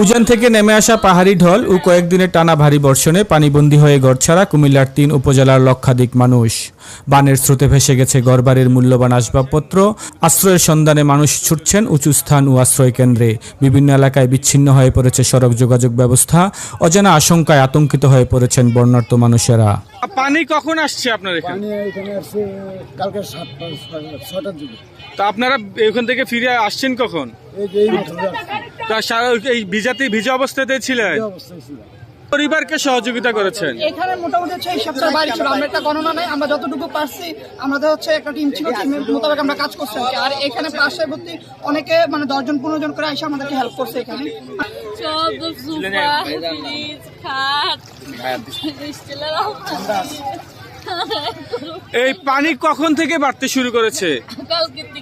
উজান থেকে নেমে আসা পাহাড়ি ঢল ও কয়েকদিনের টানা ভারী বর্ষণে পানিবন্দী হয়ে ঘরছাড়া কুমিল্লার ৩ উপজেলার লক্ষাধিক মানুষ। বানের স্রোতে ভেসে গেছে ঘরবাড়ির মূল্যবান আসবাবপত্র। আশ্রয়ের সন্ধানে মানুষ ছুটছেন উঁচু স্থান ও আশ্রয় কেন্দ্রে। বিভিন্ন এলাকায় বিচ্ছিন্ন হয়ে পড়েছে সড়ক যোগাযোগ ব্যবস্থা। অজানা আশঙ্কায় আতঙ্কিত হয়ে পড়েছেন বন্যার্ত মানুষেরা। পানি কখন আসছে আপনার এখানে? পানি এখানে আসছে কালকে 6টার দিকে। তা আপনারা এখান থেকে ফিরে আসছেন কখন? এই যে এই মাত্র তা এই ভিজা অবস্থাতে ছিলেন? অবস্থায় ছিল। পরিবারকে সহযোগিতা করেছেন? এখানে মোটামুটি হচ্ছে এই সপ্তাহের বাইরে ছিল, আমরা একটা গণনা নাই, আমরা যতটুকু পারছি আমাদের হচ্ছে একটা টিম ছিল, টিমের মোতাবেক আমরা কাজ করছি আর কি। আর এখানে পার্শ্ববর্তী অনেকে মানে 10-15 জন করে এসে আমাদেরকে হেল্প করছে এখানে। এই পানি কখন থেকে বাড়তে শুরু করেছে?